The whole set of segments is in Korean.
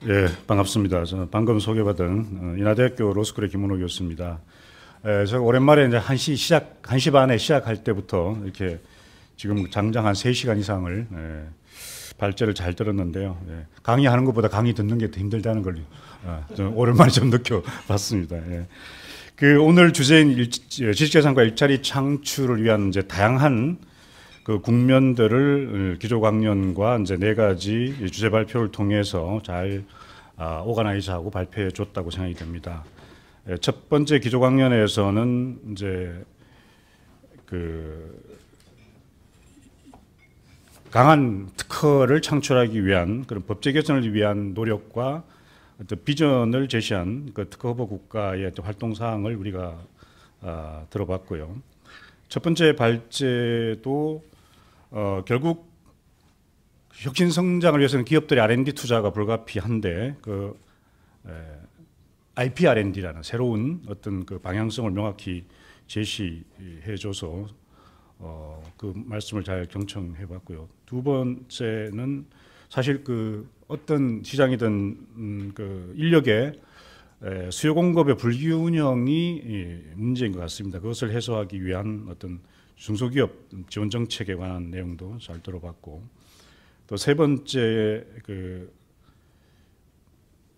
예, 반갑습니다. 저는 방금 소개받은 인하대학교 로스쿨의 김문호 교수입니다. 제가 오랜만에 이제 1시 반에 시작할 때부터 이렇게 지금 장장 한 3시간 이상을 발제를 잘 들었는데요. 강의하는 것보다 강의 듣는 게 더 힘들다는 걸 좀 오랜만에 좀 느껴봤습니다. 그 오늘 주제인 지식재산과 일자리 창출을 위한 이제 다양한 그 국면들을 기조강연과 이제 4가지 주제 발표를 통해서 잘 오가나이즈하고 발표해 줬다고 생각이 됩니다. 첫 번째 기조강연에서는 이제 그 강한 특허를 창출하기 위한 그런 법제 개선을 위한 노력과 어떤 비전을 제시한 그 특허 후보 국가의 활동 사항을 우리가 들어봤고요. 첫 번째 발제도 결국 혁신 성장을 위해서는 기업들의 R&D 투자가 불가피한데 그 IP R&D라는 새로운 어떤 그 방향성을 명확히 제시해줘서 그 말씀을 잘 경청해봤고요. 두 번째는 사실 그 어떤 시장이든 그 인력의 수요 공급의 불균형이 문제인 것 같습니다. 그것을 해소하기 위한 어떤 중소기업 지원 정책에 관한 내용도 잘 들어봤고, 또 세 번째 그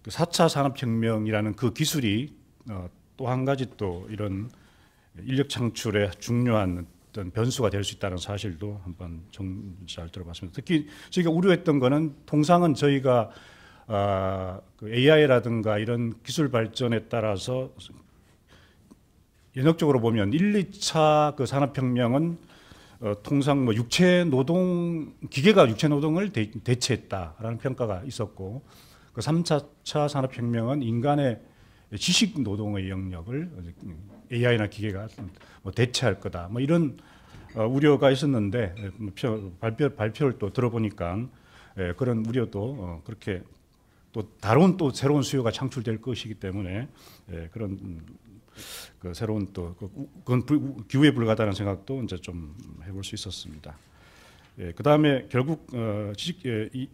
4차 산업혁명이라는 그 기술이 또 한 가지 또 이런 인력 창출에 중요한 어떤 변수가 될 수 있다는 사실도 한번 잘 들어봤습니다. 특히 저희가 우려했던 거는 통상은 저희가 그 AI라든가 이런 기술 발전에 따라서 연역적으로 보면 1, 2차 그 산업혁명은 통상 뭐 육체 노동, 기계가 육체 노동을 대체했다라는 평가가 있었고, 그 3차 산업혁명은 인간의 지식 노동의 영역을 AI나 기계가 뭐 대체할 거다. 뭐 이런 우려가 있었는데 발표를 또 들어보니까 그런 우려도 그렇게 또 다른 또 새로운 수요가 창출될 것이기 때문에 그런 그 새로운 또 그건 기후에 불과하다는 생각도 이제 좀 해볼 수 있었습니다. 그 다음에 결국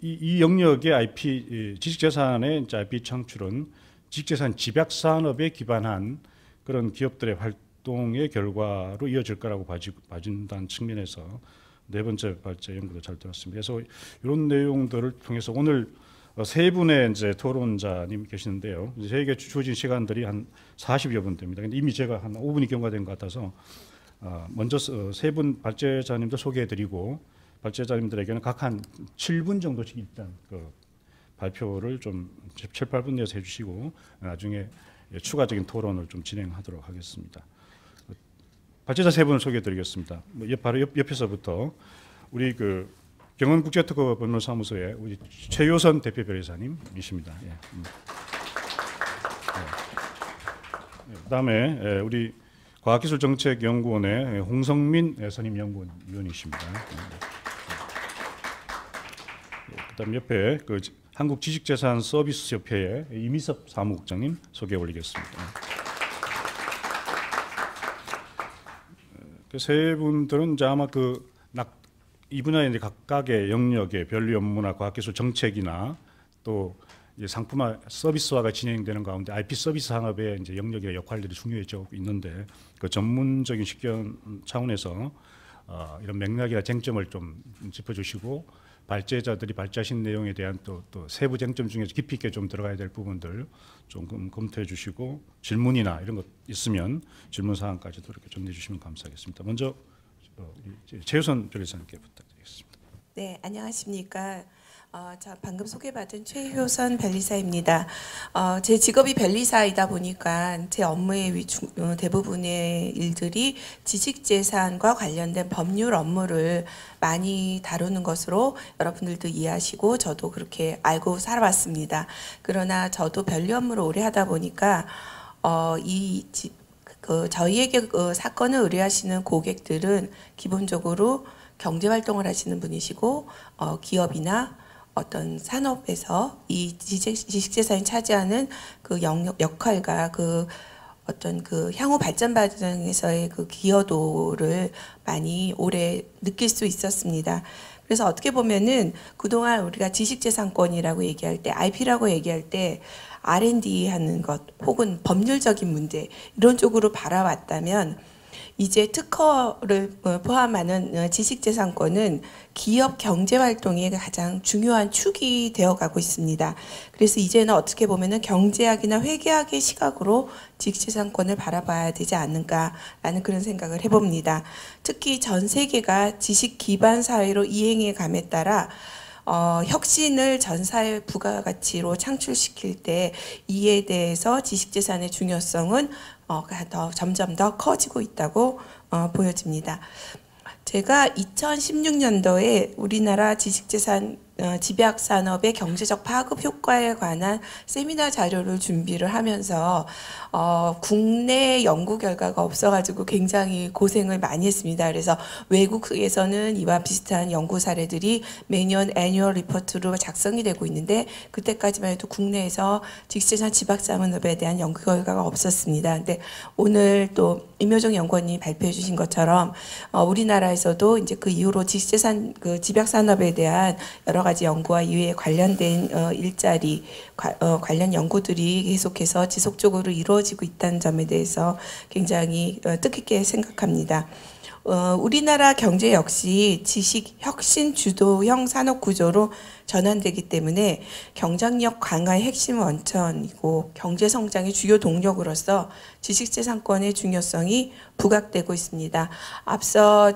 이 영역의 IP 지식재산의 IP 창출은 지식재산 집약 산업에 기반한 그런 기업들의 활동의 결과로 이어질 거라고 봐진다는 측면에서 네 번째 발제 연구도 잘 들었습니다. 그래서 이런 내용들을 통해서 오늘 세 분의 이제 토론자님 계시는데요. 저에게 주어진 시간들이 한 40여 분 됩니다. 근데 이미 제가 한 5분이 경과된 것 같아서 먼저 세 분 발제자님들 소개해드리고 발제자님들에게는 각 한 7분 정도씩 일단 그 발표를 좀 7, 8분 내에서 해주시고 나중에 추가적인 토론을 좀 진행하도록 하겠습니다. 발제자 세 분을 소개해드리겠습니다. 바로 옆에서부터 우리 그 경원국제특허 법률사무소의 우리 최효선 대표 변호사님이십니다. 그다음에 우리 과학기술정책연구원의 홍성민 선임연구위원이십니다. 그다음 옆에 그 한국지식재산서비스협회의 이미섭 사무국장님 소개 올리겠습니다. 그 세 분들은 이제 아마 이 분야의 이제 각각의 영역의 변리 업무나 과학기술 정책이나 또 이제 상품화 서비스화가 진행되는 가운데 IP 서비스 산업의 이제 영역의 역할들이 중요해지고 있는데 그 전문적인 식견 차원에서 이런 맥락이나 쟁점을 좀 짚어주시고 발제자들이 발제하신 내용에 대한 또 세부 쟁점 중에서 깊이 있게 좀 들어가야 될 부분들 좀 검토해 주시고 질문이나 이런 것 있으면 질문 사항까지도 이렇게 좀 내주시면 감사하겠습니다. 먼저 최효선 변호사님께 부탁드리겠습니다. 네, 안녕하십니까. 저 방금 소개받은 최효선 변리사입니다. 제 직업이 변리사이다 보니까 제 업무의 대부분의 일들이 지식재산과 관련된 법률 업무를 많이 다루는 것으로 여러분들도 이해하시고 저도 그렇게 알고 살아왔습니다. 그러나 저도 변리 업무를 오래 하다 보니까 저희에게 사건을 의뢰하시는 고객들은 기본적으로 경제활동을 하시는 분이시고 기업이나 어떤 산업에서 이 지식재산이 차지하는 그 역할과 그 어떤 그 향후 발전 과정에서의 그 기여도를 많이 오래 느낄 수 있었습니다. 그래서 어떻게 보면은 그동안 우리가 지식재산권이라고 얘기할 때, IP라고 얘기할 때 R&D 하는 것 혹은 법률적인 문제 이런 쪽으로 바라왔다면 이제 특허를 포함하는 지식재산권은 기업 경제활동의 가장 중요한 축이 되어가고 있습니다. 그래서 이제는 어떻게 보면은 경제학이나 회계학의 시각으로 지식재산권을 바라봐야 되지 않을까라는 그런 생각을 해봅니다. 특히 전 세계가 지식 기반 사회로 이행해 감에 따라 혁신을 전 사회 부가가치로 창출시킬 때 이에 대해서 지식재산의 중요성은 점점 더 커지고 있다고 보여집니다. 제가 2016년도에 우리나라 지식재산 집약산업의 경제적 파급 효과에 관한 세미나 자료를 준비를 하면서 국내 연구 결과가 없어가지고 굉장히 고생을 많이 했습니다. 그래서 외국에서는 이와 비슷한 연구 사례들이 매년 애뉴얼 리포트로 작성이 되고 있는데 그때까지만 해도 국내에서 지식재산 집약산업에 대한 연구 결과가 없었습니다. 근데 오늘 또 임효정 연구원이 발표해 주신 것처럼 우리나라에서도 이제 그 이후로 지식재산 그 집약산업에 대한 여러 가지 연구와 이에 관련된 일자리 관련 연구들이 계속해서 지속적으로 이루어지고 있다는 점에 대해서 굉장히 뜻깊게 생각합니다. 우리나라 경제 역시 지식 혁신 주도형 산업 구조로 전환되기 때문에 경쟁력 강화의 핵심 원천이고 경제 성장의 주요 동력으로서 지식재산권의 중요성이 부각되고 있습니다. 앞서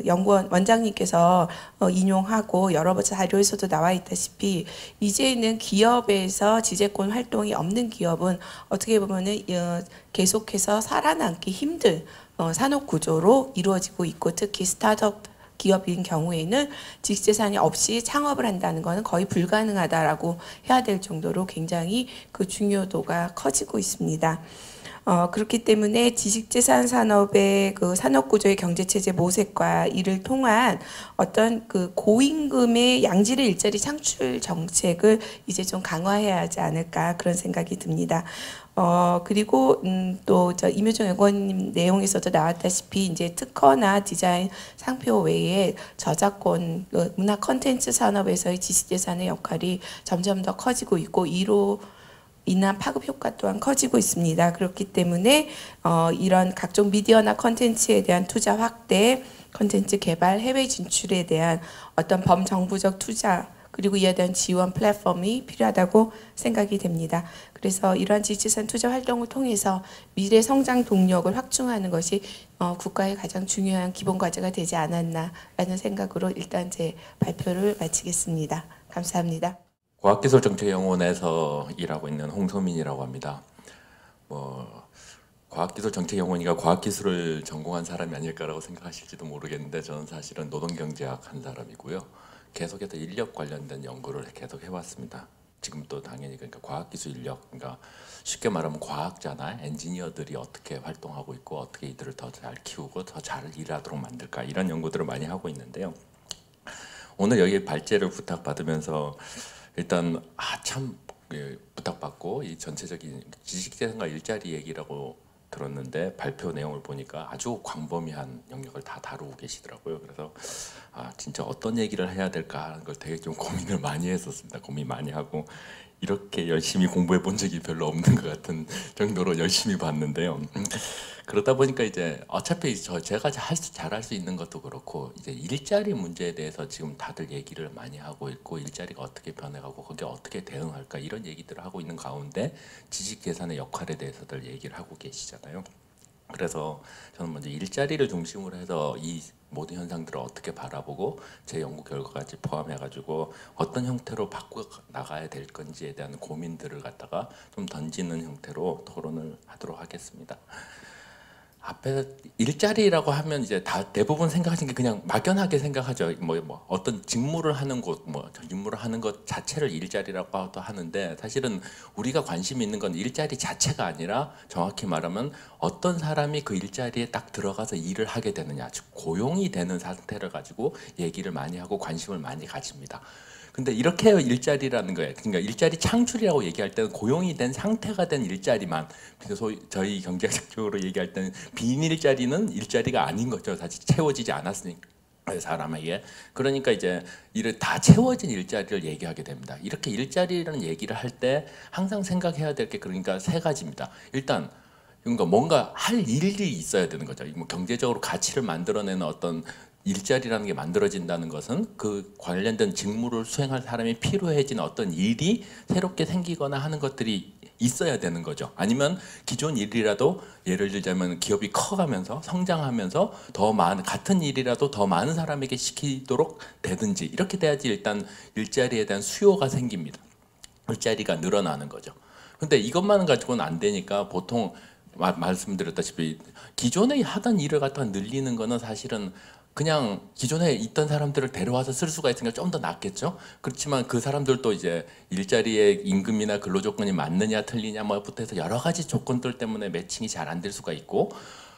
연구원 원장님께서 인용하고 여러 번 자료에서도 나와 있다시피 이제는 기업에서 지재권 활동이 없는 기업은 어떻게 보면은 계속해서 살아남기 힘든 산업 구조로 이루어지고 있고 특히 스타트업 기업인 경우에는 지식재산이 없이 창업을 한다는 것은 거의 불가능하다라고 해야 될 정도로 굉장히 그 중요도가 커지고 있습니다. 그렇기 때문에 지식재산 산업의 그 산업구조의 경제체제 모색과 이를 통한 어떤 그 고임금의 양질의 일자리 창출 정책을 이제 좀 강화해야 하지 않을까 그런 생각이 듭니다. 그리고 또 임효정 연구원님 내용에서도 나왔다시피 이제 특허나 디자인 상표 외에 저작권 문화 콘텐츠 산업에서의 지식재산의 역할이 점점 더 커지고 있고 이로 인한 파급 효과 또한 커지고 있습니다. 그렇기 때문에 이런 각종 미디어나 콘텐츠에 대한 투자 확대, 콘텐츠 개발, 해외 진출에 대한 어떤 범정부적 투자 그리고 이에 대한 지원 플랫폼이 필요하다고 생각이 됩니다. 그래서 이러한 지식재산 투자 활동을 통해서 미래 성장 동력을 확충하는 것이 국가의 가장 중요한 기본 과제가 되지 않았나라는 생각으로 일단 제 발표를 마치겠습니다. 감사합니다. 과학기술정책연구원에서 일하고 있는 홍소민이라고 합니다. 과학기술정책연구원이가 과학기술을 전공한 사람이 아닐까라고 생각하실지도 모르겠는데 저는 사실은 노동경제학 한 사람이고요. 계속해서 인력 관련된 연구를 계속 해왔습니다. 지금도 당연히 그러니까 과학기술 인력, 그러니까 쉽게 말하면 과학자나 엔지니어들이 어떻게 활동하고 있고 어떻게 이들을 더 잘 키우고 더 잘 일하도록 만들까 이런 연구들을 많이 하고 있는데요. 오늘 여기 발제를 부탁받으면서 일단 참 부탁받고 이 전체적인 지식재산과 일자리 얘기라고 들었는데 발표 내용을 보니까 아주 광범위한 영역을 다 다루고 계시더라고요. 그래서 진짜 어떤 얘기를 해야 될까 하는 걸 되게 좀 고민을 많이 했었습니다. 고민 많이 하고 이렇게 열심히 공부해 본 적이 별로 없는 것 같은 정도로 열심히 봤는데요. 그러다 보니까 이제 어차피 제가 잘할 수 있는 것도 그렇고 이제 일자리 문제에 대해서 지금 다들 얘기를 많이 하고 있고 일자리가 어떻게 변해가고 거기에 어떻게 대응할까 이런 얘기들을 하고 있는 가운데 지식재산의 역할에 대해서들 얘기를 하고 계시잖아요. 그래서 저는 먼저 일자리를 중심으로 해서 이 모든 현상들을 어떻게 바라보고 제 연구 결과까지 포함해가지고 어떤 형태로 바꿔 나가야 될 건지에 대한 고민들을 갖다가 좀 던지는 형태로 토론을 하도록 하겠습니다. 앞에 일자리라고 하면 이제 다 대부분 생각하시는 게 그냥 막연하게 생각하죠. 뭐 어떤 직무를 하는 곳, 직무를 하는 것 자체를 일자리라고 하는데 사실은 우리가 관심 있는 건 일자리 자체가 아니라 정확히 말하면 어떤 사람이 그 일자리에 딱 들어가서 일을 하게 되느냐, 즉 고용이 되는 상태를 가지고 얘기를 많이 하고 관심을 많이 가집니다. 근데 이렇게 일자리라는 거예요. 그러니까 일자리 창출이라고 얘기할 때는 고용이 된 상태가 된 일자리만, 그래서 저희 경제학적으로 얘기할 때는 빈일자리는 일자리가 아닌 거죠. 사실 채워지지 않았으니까. 사람에게. 그러니까 이제 일을 다 채워진 일자리를 얘기하게 됩니다. 이렇게 일자리라는 얘기를 할 때 항상 생각해야 될 게 그러니까 세 가지입니다. 일단 그러니까 뭔가 할 일이 있어야 되는 거죠. 뭐 경제적으로 가치를 만들어내는 어떤 일자리라는 게 만들어진다는 것은 그 관련된 직무를 수행할 사람이 필요해진 어떤 일이 새롭게 생기거나 하는 것들이 있어야 되는 거죠. 아니면 기존 일이라도 예를 들자면 기업이 커가면서 성장하면서 더 많은 같은 일이라도 더 많은 사람에게 시키도록 되든지 이렇게 돼야지 일단 일자리에 대한 수요가 생깁니다. 일자리가 늘어나는 거죠. 근데 이것만 가지고는 안 되니까 보통 말씀드렸다시피 기존에 하던 일을 갖다가 늘리는 거는 사실은 그냥 기존에 있던 사람들을 데려와서 쓸 수가 있으니까 좀 더 낫겠죠. 그렇지만 그 사람들도 이제 일자리의 임금이나 근로조건이 맞느냐 틀리냐 뭐부터 해서 여러 가지 조건들 때문에 매칭이 잘 안 될 수가 있고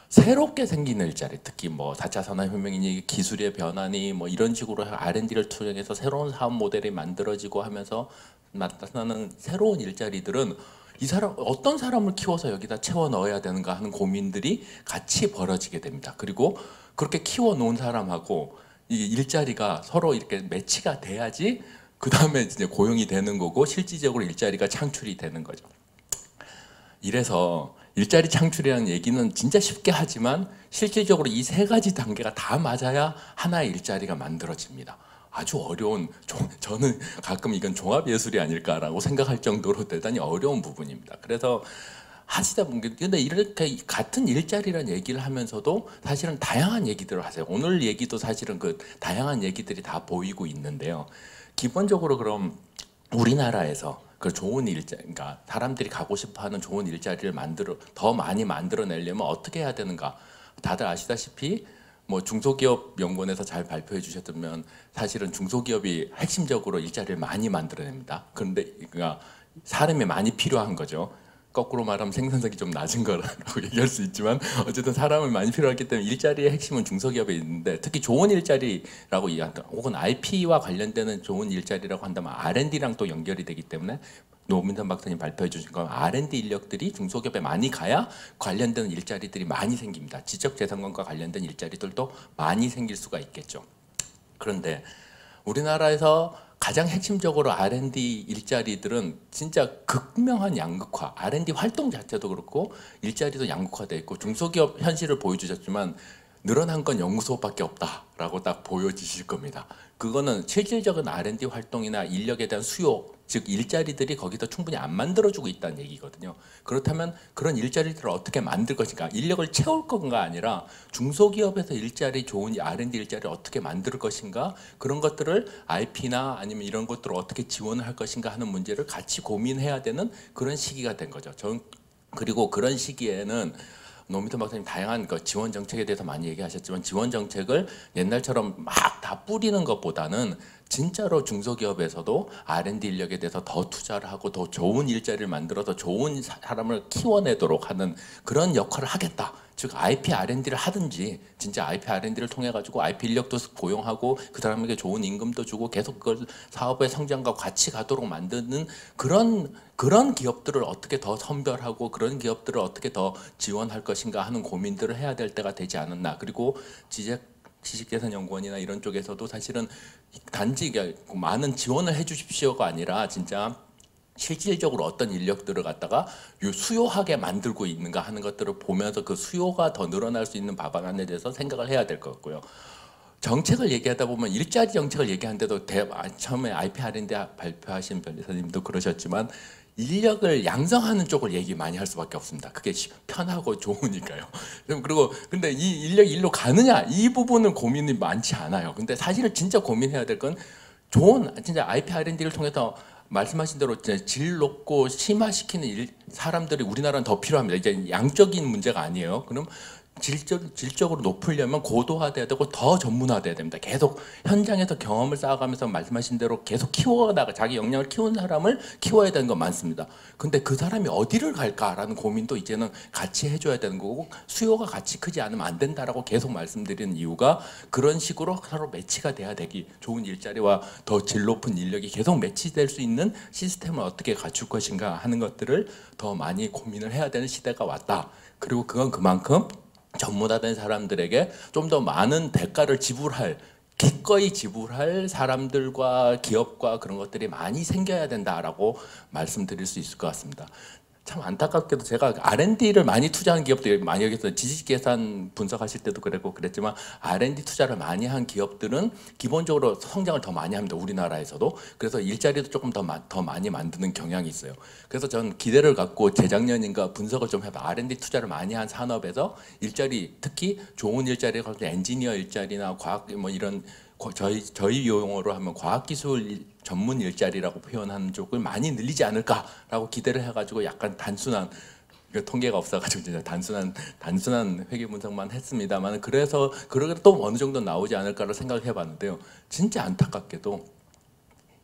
새롭게 생기는 일자리, 특히 뭐 4차 산업혁명이니 기술의 변화니 뭐 이런 식으로 R&D를 투영해서 새로운 사업 모델이 만들어지고 하면서 나타나는 새로운 일자리들은 이 사람 어떤 사람을 키워서 여기다 채워 넣어야 되는가 하는 고민들이 같이 벌어지게 됩니다. 그리고 그렇게 키워 놓은 사람하고 이 일자리가 서로 이렇게 매치가 돼야지 그 다음에 이제 고용이 되는 거고 실질적으로 일자리가 창출이 되는 거죠. 이래서 일자리 창출이라는 얘기는 진짜 쉽게 하지만 실질적으로 이 세 가지 단계가 다 맞아야 하나의 일자리가 만들어집니다. 아주 어려운, 저는 가끔 이건 종합예술이 아닐까라고 생각할 정도로 대단히 어려운 부분입니다. 그래서 하시다 보면 근데 이렇게 같은 일자리라는 얘기를 하면서도 사실은 다양한 얘기들을 하세요. 오늘 얘기도 사실은 그 다양한 얘기들이 다 보이고 있는데요. 기본적으로 그럼 우리나라에서 그 좋은 일자리, 그러니까 사람들이 가고 싶어하는 좋은 일자리를 더 많이 만들어내려면 어떻게 해야 되는가? 다들 아시다시피 뭐 중소기업연구원에서 잘 발표해 주셨다면 사실은 중소기업이 핵심적으로 일자리를 많이 만들어냅니다. 그런데 그러니까 사람이 많이 필요한 거죠. 거꾸로 말하면 생산성이 좀 낮은 거라고 얘기할 수 있지만 어쨌든 사람을 많이 필요하기 때문에 일자리의 핵심은 중소기업에 있는데 특히 좋은 일자리라고 이해한다 혹은 IP와 관련되는 좋은 일자리라고 한다면 R&D랑 또 연결이 되기 때문에 노민선 박사님 발표해 주신 건 R&D 인력들이 중소기업에 많이 가야 관련되는 일자리들이 많이 생깁니다. 지적재산권과 관련된 일자리들도 많이 생길 수가 있겠죠. 그런데 우리나라에서 가장 핵심적으로 R&D 일자리들은 진짜 극명한 양극화, R&D 활동 자체도 그렇고 일자리도 양극화되어 있고 중소기업 현실을 보여주셨지만 늘어난 건 연구소밖에 없다라고 딱 보여지실 겁니다. 그거는 실질적인 R&D 활동이나 인력에 대한 수요, 즉 일자리들이 거기서 충분히 안 만들어주고 있다는 얘기거든요. 그렇다면 그런 일자리들을 어떻게 만들 것인가, 인력을 채울 건가 아니라 중소기업에서 일자리 좋은 R&D 일자리를 어떻게 만들 것인가, 그런 것들을 IP나 아니면 이런 것들을 어떻게 지원을 할 것인가 하는 문제를 같이 고민해야 되는 그런 시기가 된 거죠. 그리고 그런 시기에는 노미터 박사님 다양한 지원 정책에 대해서 많이 얘기하셨지만 지원 정책을 옛날처럼 막 다 뿌리는 것보다는 진짜로 중소기업에서도 R&D 인력에 대해서 더 투자를 하고 더 좋은 일자리를 만들어서 좋은 사람을 키워내도록 하는 그런 역할을 하겠다. 즉 IP R&D를 하든지 진짜 IP R&D를 통해 가지고 IP 인력도 고용하고 그 사람에게 좋은 임금도 주고 계속 그걸 사업의 성장과 같이 가도록 만드는 그런 기업들을 어떻게 더 선별하고 그런 기업들을 어떻게 더 지원할 것인가 하는 고민들을 해야 될 때가 되지 않았나. 그리고 지식재산연구원이나 이런 쪽에서도 사실은 단지 많은 지원을 해주십시오가 아니라 진짜 실질적으로 어떤 인력들을 갖다가 수요하게 만들고 있는가 하는 것들을 보면서 그 수요가 더 늘어날 수 있는 방안에 대해서 생각을 해야 될 것 같고요. 정책을 얘기하다 보면 일자리 정책을 얘기하는데도 처음에 IP R&D 발표하신 변호사님도 그러셨지만 인력을 양성하는 쪽을 얘기 많이 할 수밖에 없습니다. 그게 편하고 좋으니까요. 그리고 근데 이 인력이 일로 가느냐 이 부분은 고민이 많지 않아요. 근데 사실은 진짜 고민해야 될 건 좋은 진짜 IP R&D를 통해서 말씀하신 대로 질 높고 심화시키는 사람들이 우리나라는 더 필요합니다. 이제 양적인 문제가 아니에요. 그럼 질적으로 높으려면 고도화돼야 되고 더 전문화돼야 됩니다. 계속 현장에서 경험을 쌓아가면서 말씀하신 대로 계속 키워나가 자기 역량을 키운 사람을 키워야 되는 건 많습니다. 근데 그 사람이 어디를 갈까라는 고민도 이제는 같이 해줘야 되는 거고 수요가 같이 크지 않으면 안 된다라고 계속 말씀드리는 이유가 그런 식으로 서로 매치가 돼야 되기 좋은 일자리와 더 질 높은 인력이 계속 매치될 수 있는 시스템을 어떻게 갖출 것인가 하는 것들을 더 많이 고민을 해야 되는 시대가 왔다. 그리고 그건 그만큼 전문화된 사람들에게 좀 더 많은 대가를 지불할 기꺼이 지불할 사람들과 기업과 그런 것들이 많이 생겨야 된다라고 말씀드릴 수 있을 것 같습니다. 참 안타깝게도 제가 R&D를 많이 투자한 기업들이 많이 여기서 지식계산 분석하실 때도 그랬지만 R&D 투자를 많이 한 기업들은 기본적으로 성장을 더 많이 합니다. 우리나라에서도. 그래서 일자리도 조금 더 많이 만드는 경향이 있어요. 그래서 저는 기대를 갖고 재작년인가 분석을 좀 해봐. R&D 투자를 많이 한 산업에서 일자리, 특히 좋은 일자리가 엔지니어 일자리나 과학 뭐 이런 저희 용어로 하면 과학기술 전문 일자리라고 표현하는 쪽을 많이 늘리지 않을까라고 기대를 해가지고 약간 단순한 통계가 없어가지고 진짜 단순한 회계 분석만 했습니다만 그래서 그러게 또 어느 정도 나오지 않을까를 생각을 해봤는데요. 진짜 안타깝게도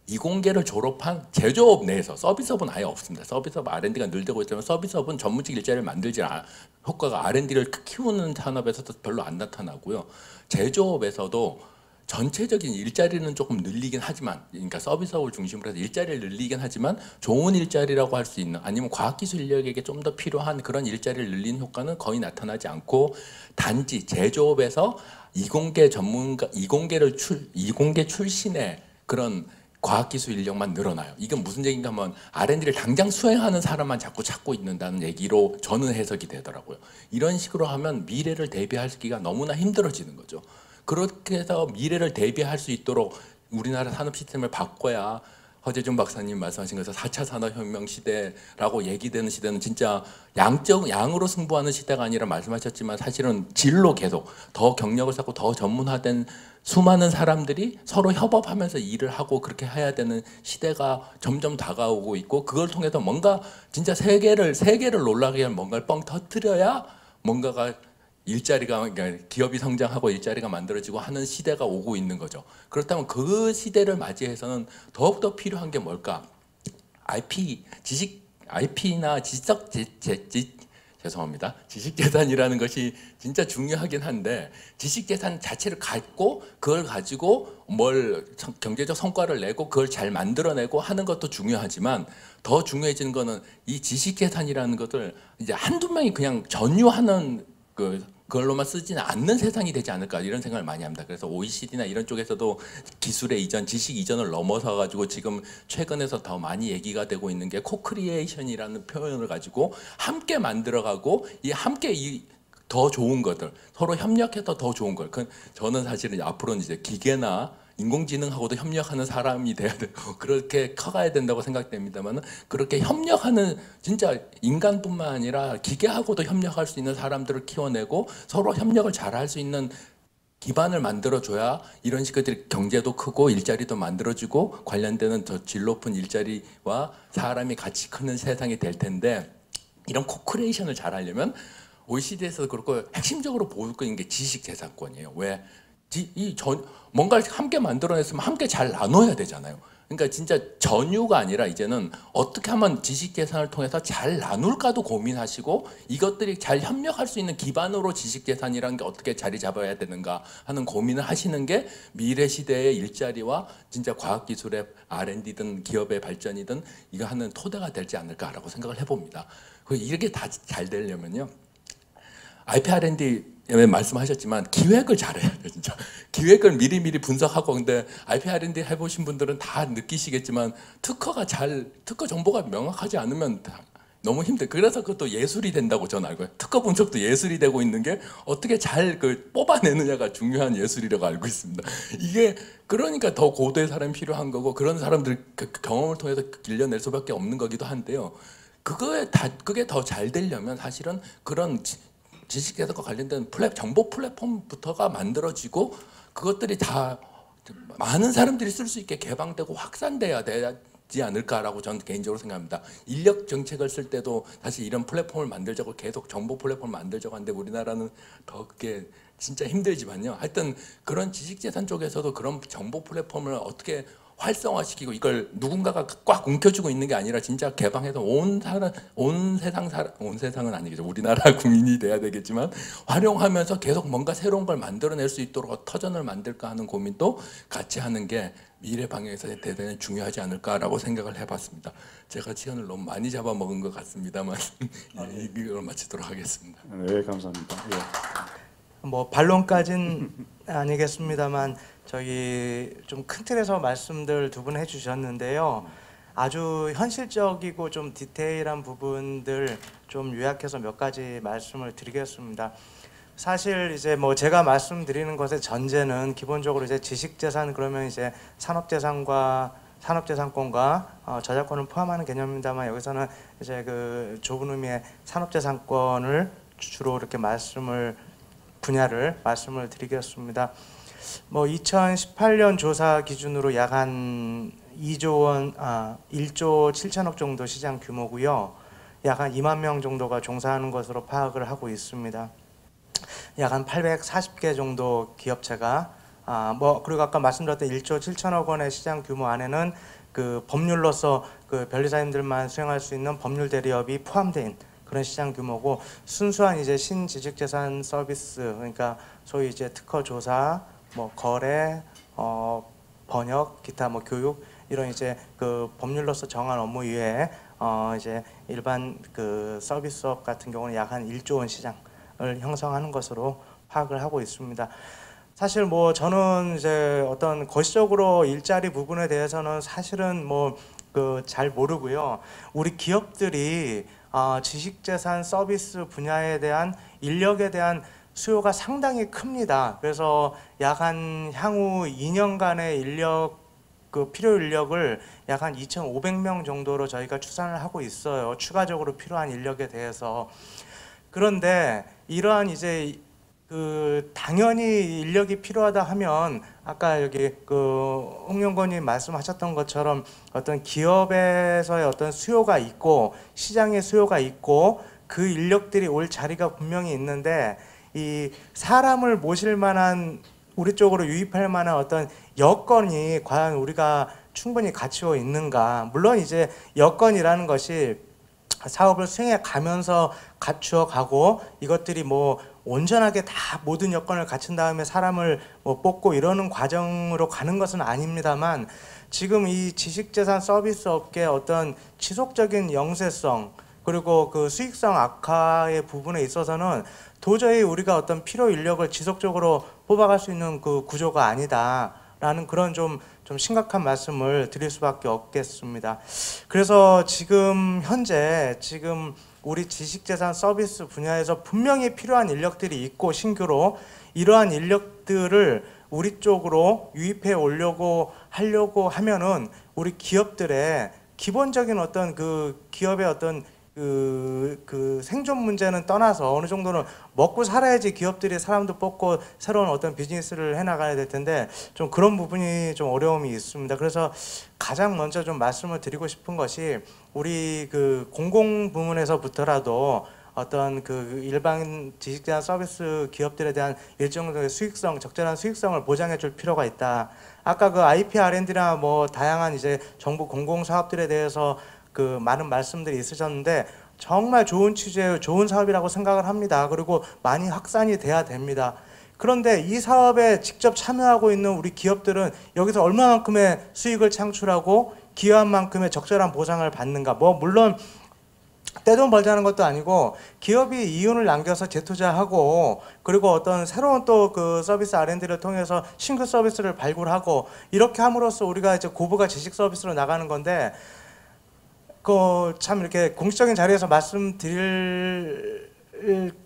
이공계를 졸업한 제조업 내에서 서비스업은 아예 없습니다. 서비스업 R&D가 늘되고 있지만 서비스업은 전문직 일자리를 만들지 않아 효과가 R&D를 키우는 산업에서도 별로 안 나타나고요. 제조업에서도 전체적인 일자리는 조금 늘리긴 하지만, 그러니까 서비스업을 중심으로 해서 일자리를 늘리긴 하지만 좋은 일자리라고 할 수 있는 아니면 과학기술 인력에게 좀 더 필요한 그런 일자리를 늘리는 효과는 거의 나타나지 않고 단지 제조업에서 이공계 출신의 그런 과학기술 인력만 늘어나요. 이건 무슨 얘기인가 하면 R&D를 당장 수행하는 사람만 자꾸 찾고 있는다는 얘기로 저는 해석이 되더라고요. 이런 식으로 하면 미래를 대비하기가 너무나 힘들어지는 거죠. 그렇게 해서 미래를 대비할 수 있도록 우리나라 산업 시스템을 바꿔야 허재준 박사님 말씀하신 것처럼 4차 산업혁명 시대라고 얘기되는 시대는 진짜 양으로 승부하는 시대가 아니라 말씀하셨지만 사실은 질로 계속 더 경력을 쌓고 더 전문화된 수많은 사람들이 서로 협업하면서 일을 하고 그렇게 해야 되는 시대가 점점 다가오고 있고 그걸 통해서 뭔가 진짜 세계를 놀라게 할 뭔가를 뻥 터뜨려야 뭔가가 일자리가 그러니까 기업이 성장하고 일자리가 만들어지고 하는 시대가 오고 있는 거죠. 그렇다면 그 시대를 맞이해서는 더욱더 필요한 게 뭘까? IP나 지식재산이라는 것이 진짜 중요하긴 한데 지식재산 자체를 갖고 그걸 가지고 뭘 경제적 성과를 내고 그걸 잘 만들어내고 하는 것도 중요하지만 더 중요해지는 거는 이 지식재산이라는 것을 이제 한두 명이 그냥 전유하는 그걸로만 쓰지는 않는 세상이 되지 않을까 이런 생각을 많이 합니다. 그래서 OECD나 이런 쪽에서도 기술의 이전, 지식 이전을 넘어서 가지고 지금 최근에서 더 많이 얘기가 되고 있는 게 코크리에이션이라는 표현을 가지고 함께 만들어가고 이 함께 더 좋은 것들 서로 협력해서 더 좋은 걸. 저는 사실은 앞으로는 이제 기계나 인공지능하고도 협력하는 사람이 돼야 되고 그렇게 커가야 된다고 생각됩니다만 그렇게 협력하는 진짜 인간뿐만 아니라 기계하고도 협력할 수 있는 사람들을 키워내고 서로 협력을 잘할 수 있는 기반을 만들어줘야 이런 식의 경제도 크고 일자리도 만들어지고 관련되는 더 질 높은 일자리와 사람이 같이 크는 세상이 될 텐데 이런 코크리에이션을 잘하려면 OECD에서도 그렇고 핵심적으로 보고 있는 게 지식재산권이에요. 왜? 뭔가를 함께 만들어냈으면 함께 잘 나눠야 되잖아요. 그러니까 진짜 전유가 아니라 이제는 어떻게 하면 지식재산을 통해서 잘 나눌까도 고민하시고 이것들이 잘 협력할 수 있는 기반으로 지식재산이라는 게 어떻게 자리 잡아야 되는가 하는 고민을 하시는 게 미래 시대의 일자리와 진짜 과학기술의 R&D든 기업의 발전이든 이거 하는 토대가 되지 않을까라고 생각을 해봅니다. 이렇게 다 잘 되려면요. IP R&D 말씀하셨지만 기획을 잘해야 돼요. 진짜 기획을 미리미리 분석하고 근데 IP R&D 해보신 분들은 다 느끼시겠지만 특허 정보가 명확하지 않으면 너무 힘들어요. 그래서 그것도 예술이 된다고 저는 알고요. 특허 분석도 예술이 되고 있는 게 어떻게 잘 뽑아내느냐가 중요한 예술이라고 알고 있습니다. 이게 그러니까 더 고도의 사람이 필요한 거고 그런 사람들 경험을 통해서 길러낼 수밖에 없는 거기도 한데요. 그게 더 잘 되려면 사실은 그런 지식재산과 관련된 정보 플랫폼부터가 만들어지고 그것들이 다 많은 사람들이 쓸 수 있게 개방되고 확산돼야 되지 않을까라고 저는 개인적으로 생각합니다. 인력 정책을 쓸 때도 사실 이런 플랫폼을 만들자고 계속 정보 플랫폼을 만들자고 하는데 우리나라는 더 그게 진짜 힘들지만요. 하여튼 그런 지식재산 쪽에서도 그런 정보 플랫폼을 어떻게 활성화시키고 이걸 누군가가 꽉 움켜쥐고 있는 게 아니라 진짜 개방해서 온 세상은 아니겠죠. 우리나라 국민이 돼야 되겠지만 활용하면서 계속 뭔가 새로운 걸 만들어낼 수 있도록 터전을 만들까 하는 고민도 같이 하는 게 미래 방향에서 대단히 중요하지 않을까라고 생각을 해봤습니다. 제가 시간을 너무 많이 잡아먹은 것 같습니다만 이걸 마치도록 하겠습니다. 네, 감사합니다. 예. 반론까지는 아니겠습니다만 저기 좀 큰 틀에서 말씀들 두 분 해주셨는데요. 아주 현실적이고 좀 디테일한 부분들 좀 요약해서 몇 가지 말씀을 드리겠습니다. 사실 이제 뭐 제가 말씀드리는 것의 전제는 기본적으로 이제 지식재산 그러면 이제 산업재산권과 저작권을 포함하는 개념입니다만, 여기서는 이제 그 좁은 의미의 산업재산권을 주로 이렇게 분야를 말씀을 드리겠습니다. 뭐 2018년 조사 기준으로 약 한 1조 7천억 정도 시장 규모고요. 약 한 2만 명 정도가 종사하는 것으로 파악을 하고 있습니다. 약 한 840개 정도 기업체가 그리고 아까 말씀드렸던 1조 7천억 원의 시장 규모 안에는 그 법률로서 그 변리사님들만 수행할 수 있는 법률 대리업이 포함된 그런 시장 규모고, 순수한 이제 신지식재산 서비스, 그러니까 소위 이제 특허 조사, 뭐 거래, 번역, 기타 뭐 교육 이런 이제 그 법률로서 정한 업무 이외에 이제 일반 그 서비스업 같은 경우는 약 한 1조 원 시장을 형성하는 것으로 파악을 하고 있습니다. 사실 뭐 저는 이제 어떤 거시적으로 일자리 부분에 대해서는 사실은 뭐 그 잘 모르고요. 우리 기업들이 지식재산 서비스 분야에 대한 인력에 대한 수요가 상당히 큽니다. 그래서 약 한 향후 2년간의 필요 인력을 약 한 2,500명 정도로 저희가 추산을 하고 있어요. 추가적으로 필요한 인력에 대해서. 그런데 이러한 이제 당연히 인력이 필요하다 하면 아까 여기 홍영건님 말씀하셨던 것처럼 어떤 기업에서의 어떤 수요가 있고 시장의 수요가 있고 그 인력들이 올 자리가 분명히 있는데, 이 사람을 모실 만한 우리 쪽으로 유입할 만한 어떤 여건이 과연 우리가 충분히 갖추어 있는가. 물론 이제 여건이라는 것이 사업을 수행해 가면서 갖추어 가고, 이것들이 뭐 온전하게 다 모든 여건을 갖춘 다음에 사람을 뭐 뽑고 이러는 과정으로 가는 것은 아닙니다만, 지금 이 지식재산 서비스 업계의 어떤 지속적인 영세성 그리고 그 수익성 악화의 부분에 있어서는 도저히 우리가 어떤 필요 인력을 지속적으로 뽑아갈 수 있는 그 구조가 아니다라는 그런 좀 심각한 말씀을 드릴 수밖에 없겠습니다. 그래서 현재 우리 지식재산 서비스 분야에서 분명히 필요한 인력들이 있고, 신규로 이러한 인력들을 우리 쪽으로 유입해 하려고 하면은 우리 기업들의 기본적인 어떤 그 기업의 어떤 그 생존 문제는 떠나서 어느 정도는 먹고 살아야지 기업들이 사람도 뽑고 새로운 어떤 비즈니스를 해나가야 될 텐데, 좀 그런 부분이 좀 어려움이 있습니다. 그래서 가장 먼저 좀 말씀을 드리고 싶은 것이, 우리 그 공공 부문에서부터라도 어떤 그 일반 지식재산 서비스 기업들에 대한 일정 정도의 적절한 수익성을 보장해 줄 필요가 있다. 아까 그 IP R&D나 뭐 다양한 이제 정부 공공 사업들에 대해서 그 많은 말씀들이 있으셨는데, 정말 좋은 취지의 좋은 사업이라고 생각을 합니다. 그리고 많이 확산이 돼야 됩니다. 그런데 이 사업에 직접 참여하고 있는 우리 기업들은 여기서 얼마만큼의 수익을 창출하고 기여한 만큼의 적절한 보상을 받는가. 뭐 물론 떼돈 벌자는 것도 아니고, 기업이 이윤을 남겨서 재투자하고, 그리고 어떤 새로운 또 그 서비스 R&D를 통해서 신규 서비스를 발굴하고, 이렇게 함으로써 우리가 이제 고부가 지식 서비스로 나가는 건데, 참 이렇게 공식적인 자리에서 말씀드릴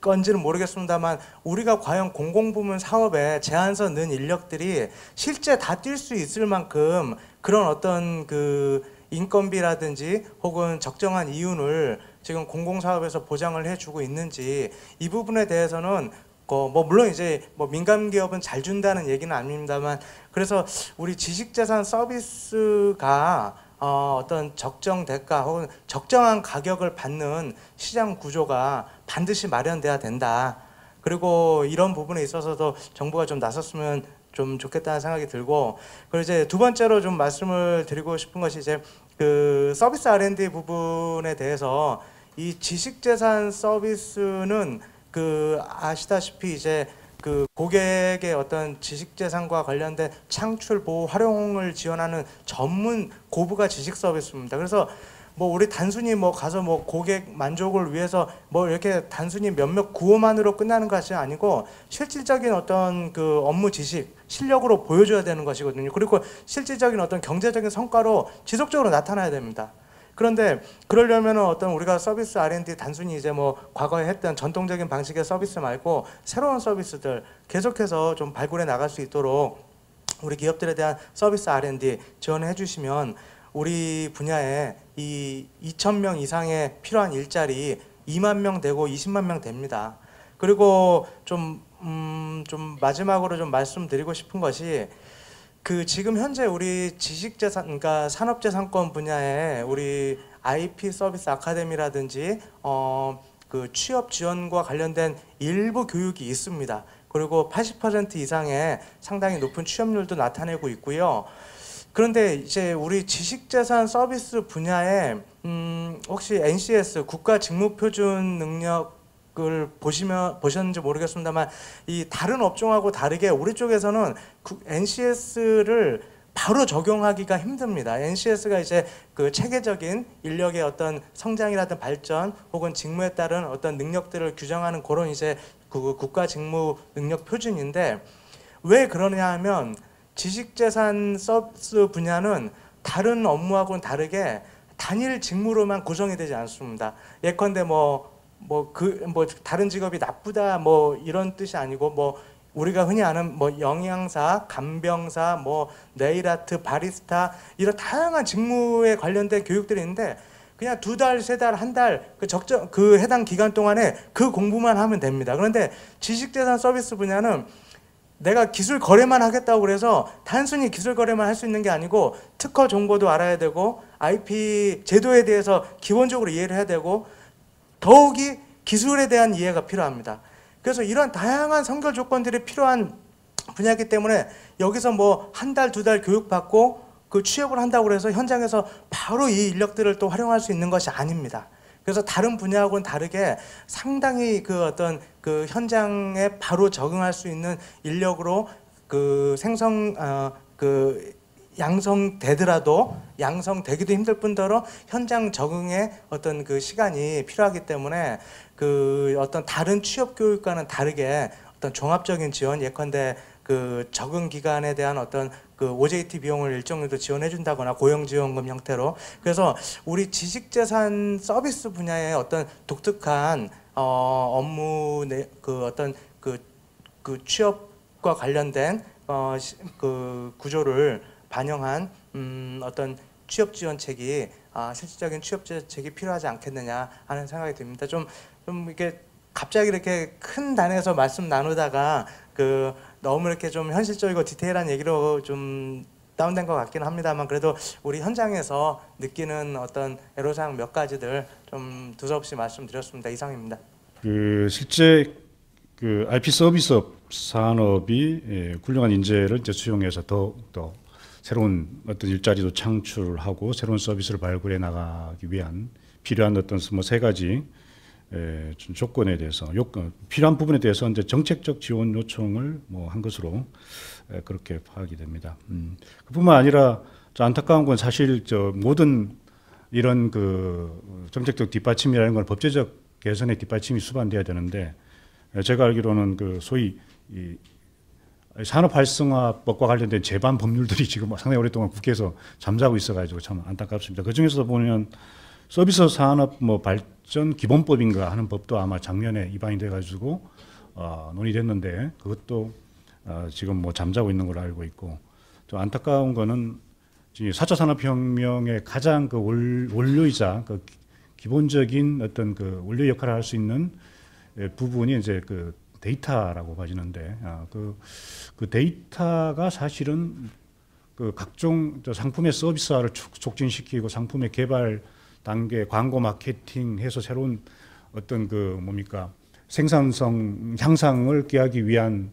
건지는 모르겠습니다만, 우리가 과연 공공부문 사업에 제한서 넣은 인력들이 실제 다 뛸 수 있을 만큼 그런 어떤 그 인건비라든지 혹은 적정한 이윤을 지금 공공사업에서 보장을 해주고 있는지, 이 부분에 대해서는 뭐 물론 이제 뭐 민간 기업은 잘 준다는 얘기는 아닙니다만, 그래서 우리 지식재산 서비스가 어떤 적정 대가 혹은 적정한 가격을 받는 시장 구조가 반드시 마련돼야 된다. 그리고 이런 부분에 있어서도 정부가 좀 나섰으면 좀 좋겠다는 생각이 들고, 그리고 이제 두 번째로 좀 말씀을 드리고 싶은 것이, 이제 그 서비스 R&D 부분에 대해서 이 지식재산 서비스는 그 아시다시피 이제 그 고객의 어떤 지식재산과 관련된 창출, 보호, 활용을 지원하는 전문 고부가 지식 서비스입니다. 그래서 뭐 우리 단순히 뭐 가서 뭐 고객 만족을 위해서 뭐 이렇게 단순히 몇몇 구호만으로 끝나는 것이 아니고 실질적인 어떤 그 업무 지식, 실력으로 보여줘야 되는 것이거든요. 그리고 실질적인 어떤 경제적인 성과로 지속적으로 나타나야 됩니다. 그런데 그러려면 어떤 우리가 서비스 R&D 단순히 이제 뭐 과거에 했던 전통적인 방식의 서비스 말고 새로운 서비스들 계속해서 좀 발굴해 나갈 수 있도록 우리 기업들에 대한 서비스 R&D 지원해 주시면 우리 분야에 이 2,000명 이상의 필요한 일자리 2만 명 되고 20만 명 됩니다. 그리고 좀 마지막으로 좀 말씀드리고 싶은 것이 그 지금 현재 우리 지식재산, 그러니까 산업재산권 분야에 우리 IP 서비스 아카데미라든지 그 취업 지원과 관련된 일부 교육이 있습니다. 그리고 80% 이상의 상당히 높은 취업률도 나타내고 있고요. 그런데 이제 우리 지식재산 서비스 분야에 혹시 NCS 국가 직무표준 능력을 보셨는지 모르겠습니다만 이 다른 업종하고 다르게 우리 쪽에서는 NCS를 바로 적용하기가 힘듭니다. NCS가 이제 그 체계적인 인력의 어떤 성장이라든 발전 혹은 직무에 따른 어떤 능력들을 규정하는 그런 이제 그 국가 직무 능력 표준인데 왜 그러냐 하면 지식재산 서비스 분야는 다른 업무하고는 다르게 단일 직무로만 구성이 되지 않습니다. 예컨대 다른 직업이 나쁘다 뭐 이런 뜻이 아니고 뭐 우리가 흔히 아는 뭐 영양사, 간병사, 뭐 네일아트, 바리스타 이런 다양한 직무에 관련된 교육들이 있는데 그냥 2달, 3달, 1달 그 해당 기간 동안에 그 공부만 하면 됩니다. 그런데 지식재산 서비스 분야는 내가 기술 거래만 하겠다고 그래서 단순히 기술 거래만 할 수 있는 게 아니고 특허 정보도 알아야 되고 IP 제도에 대해서 기본적으로 이해를 해야 되고 더욱이 기술에 대한 이해가 필요합니다. 그래서 이런 다양한 선결 조건들이 필요한 분야이기 때문에 여기서 뭐 1달, 2달 교육받고 그 취업을 한다고 해서 현장에서 바로 이 인력들을 또 활용할 수 있는 것이 아닙니다. 그래서 다른 분야하고는 다르게 상당히 그 어떤 그 현장에 바로 적응할 수 있는 인력으로 그 양성되더라도 양성되기도 힘들 뿐더러 현장 적응의 어떤 그 시간이 필요하기 때문에 그 어떤 다른 취업 교육과는 다르게 어떤 종합적인 지원 예컨대 그 적응 기간에 대한 어떤 그 OJT 비용을 일정 정도 지원해 준다거나 고용지원금 형태로 그래서 우리 지식재산 서비스 분야의 어떤 독특한 업무 그 어떤 그 취업과 관련된 그 구조를 반영한 어떤 취업 지원책이 실질적인 취업 지원책이 필요하지 않겠느냐 하는 생각이 듭니다. 좀 이렇게 갑자기 이렇게 큰 단에서 말씀 나누다가 그 너무 이렇게 좀 현실적이고 디테일한 얘기로 좀 다운된 것 같기는 합니다만 그래도 우리 현장에서 느끼는 어떤 애로사항 몇 가지들 좀 두서없이 말씀드렸습니다. 이상입니다. 그 실제 그 IP 서비스업 산업이 훌륭한 인재를 이제 수용해서 더 새로운 어떤 일자리도 창출하고 새로운 서비스를 발굴해 나가기 위한 필요한 어떤 뭐 세 가지 조건에 대해서 필요한 부분에 대해서 이제 정책적 지원 요청을 뭐 한 것으로 그렇게 파악이 됩니다. 그뿐만 아니라 안타까운 건 사실 모든 이런 그 정책적 뒷받침이라는 건 법제적 개선의 뒷받침이 수반돼야 되는데 제가 알기로는 그 소위 이 산업활성화법과 관련된 제반 법률들이 지금 상당히 오랫동안 국회에서 잠자고 있어가지고 참 안타깝습니다. 그 중에서 보면 서비스 산업 뭐 발전 기본법인가 하는 법도 아마 작년에 입안이 돼가지고 논의됐는데 그것도 지금 뭐 잠자고 있는 걸로 알고 있고 좀 안타까운 거는 4차 산업혁명의 가장 그 원료이자 그 기본적인 어떤 그 원료 역할을 할 수 있는 부분이 이제 그 데이터라고 봐지는데 그 데이터가 사실은 그 각종 상품의 서비스화를 촉진시키고 상품의 개발 단계, 광고 마케팅 해서 새로운 어떤 그 생산성 향상을 꾀하기 위한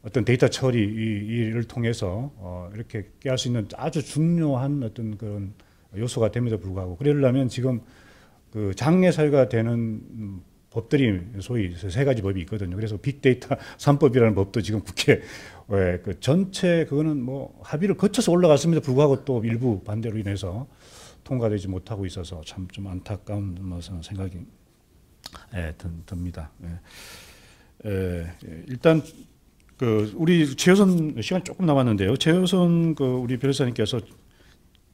어떤 데이터 처리를 통해서 이렇게 꾀할 수 있는 아주 중요한 어떤 그런 요소가 됨에도 불구하고 그러려면 지금 그 장애 사유가 되는 법들이 소위 세 가지 법이 있거든요. 그래서 빅데이터 3법이라는 법도 지금 국회 그 전체 그거는 뭐 합의를 거쳐서 올라갔음에도 불구하고 또 일부 반대로 인해서 통과되지 못하고 있어서 참 좀 안타까운 생각이 듭니다. 일단 그 우리 최효선 시간 조금 남았는데요. 최효선 그 우리 변호사님께서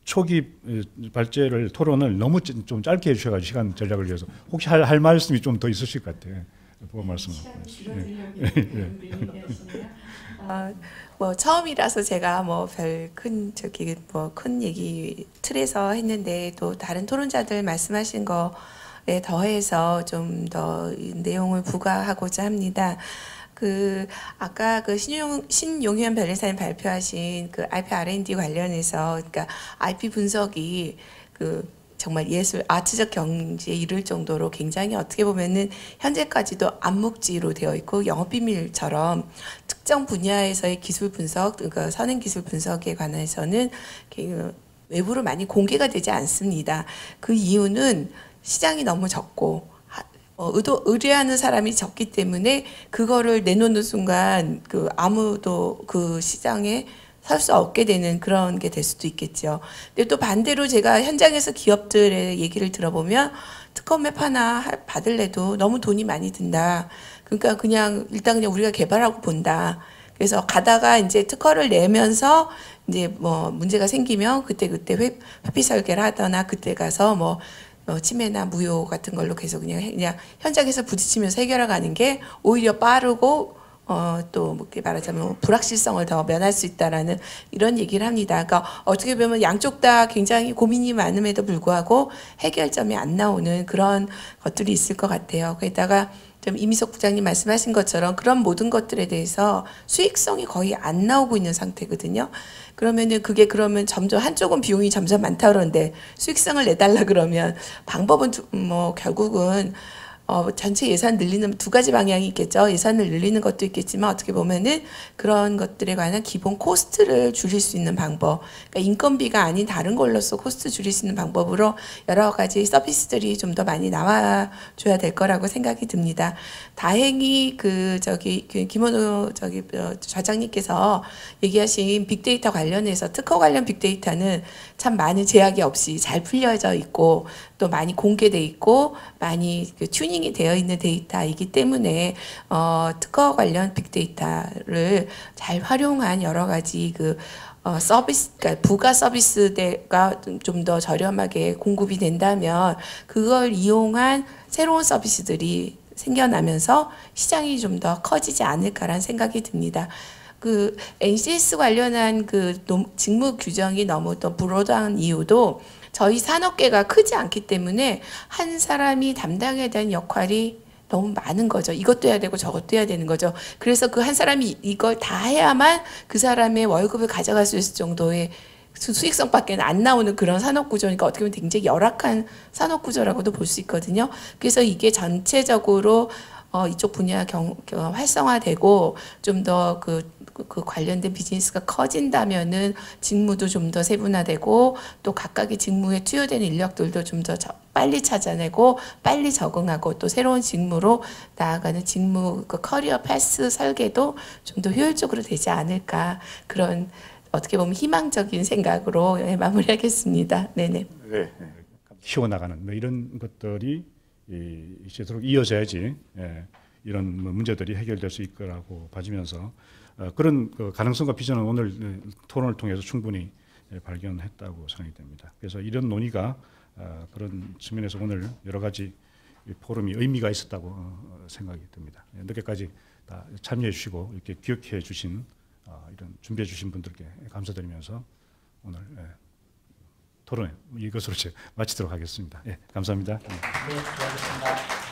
초기 발제를 토론을 너무 좀 짧게 해주셔가지고 시간 전략을 위해서 혹시 할 말씀이 좀 더 있으실 것 같아요. 그 말씀. 뭐 처음이라서 제가 뭐 별 큰 얘기 틀에서 했는데 또 다른 토론자들 말씀하신 거에 더해서 좀 더 내용을 부과하고자 합니다. 그 아까 그 신용현 변호사님 발표하신 그 IP R&D 관련해서 그러니까 IP 분석이 그 정말 예술 아트적 경지에 이를 정도로 굉장히 어떻게 보면은 현재까지도 암묵지로 되어 있고 영업 비밀처럼 특정 분야에서의 기술 분석, 그러니까 선행 기술 분석에 관해서는 외부로 많이 공개가 되지 않습니다. 그 이유는 시장이 너무 적고 의뢰하는 사람이 적기 때문에 그거를 내놓는 순간 그 아무도 그 시장에 설 수 없게 되는 그런 게 될 수도 있겠죠. 근데 또 반대로 제가 현장에서 기업들의 얘기를 들어보면 특허맵 하나 받을래도 너무 돈이 많이 든다. 그러니까 일단 그냥 우리가 개발하고 본다. 그래서 가다가 이제 특허를 내면서 이제 뭐 문제가 생기면 그때 회피 설계를 하거나 그때 가서 뭐 침해나 무효 같은 걸로 계속 그냥 현장에서 부딪히면서 해결해가는 게 오히려 빠르고 또 뭐 말하자면 불확실성을 더 면할 수 있다라는 이런 얘기를 합니다. 그러니까 어떻게 보면 양쪽 다 굉장히 고민이 많음에도 불구하고 해결점이 안 나오는 그런 것들이 있을 것 같아요. 게다가 좀 이미석 부장님 말씀하신 것처럼 그런 모든 것들에 대해서 수익성이 거의 안 나오고 있는 상태거든요. 그러면은 그러면 점점 한쪽은 비용이 점점 많다 그러는데 수익성을 내달라 그러면 방법은 뭐 결국은 전체 예산 늘리는 두 가지 방향이 있겠죠. 예산을 늘리는 것도 있겠지만 어떻게 보면은 그런 것들에 관한 기본 코스트를 줄일 수 있는 방법, 그러니까 인건비가 아닌 다른 걸로서 코스트 줄일 수 있는 방법으로 여러 가지 서비스들이 좀 더 많이 나와줘야 될 거라고 생각이 듭니다. 다행히 김원호 좌장님께서 얘기하신 빅데이터 관련해서 특허 관련 빅데이터는 참 많은 제약이 없이 잘 풀려져 있고 또 많이 공개돼 있고 많이 튜닝이 되어 있는 데이터이기 때문에 특허 관련 빅데이터를 잘 활용한 여러 가지 서비스, 그러니까 부가 서비스가 좀 더 저렴하게 공급이 된다면 그걸 이용한 새로운 서비스들이 생겨나면서 시장이 좀 더 커지지 않을까라는 생각이 듭니다. 그 NCS 관련한 직무 규정이 너무 또 브로드한 이유도 저희 산업계가 크지 않기 때문에 한 사람이 담당해야 되는 역할이 너무 많은 거죠. 이것도 해야 되고 저것도 해야 되는 거죠. 그래서 그 한 사람이 이걸 다 해야만 그 사람의 월급을 가져갈 수 있을 정도의 수익성밖에 안 나오는 그런 산업구조니까 어떻게 보면 굉장히 열악한 산업구조라고도 볼 수 있거든요. 그래서 이게 전체적으로 이쪽 분야 활성화되고 좀 더 그 관련된 비즈니스가 커진다면은 직무도 좀 더 세분화되고 또 각각의 직무에 투여되는 인력들도 좀 더 빨리 찾아내고 빨리 적응하고 또 새로운 직무로 나아가는 직무 커리어 패스 설계도 좀 더 효율적으로 되지 않을까 그런 어떻게 보면 희망적인 생각으로 마무리하겠습니다. 네네. 네. 키워나가는 뭐 이런 것들이 이제도록 이어져야지 이런 문제들이 해결될 수 있을 거라고 봐지면서 그런 가능성과 비전은 오늘 토론을 통해서 충분히 발견했다고 생각이 됩니다. 그래서 이런 논의가 그런 측면에서 오늘 여러 가지 포럼이 의미가 있었다고 생각이 듭니다. 늦게까지 다 참여해 주시고 이렇게 기억해 주신 이런 준비해 주신 분들께 감사드리면서 오늘 토론회 이것으로 마치도록 하겠습니다. 감사합니다. 네, 수고하셨습니다.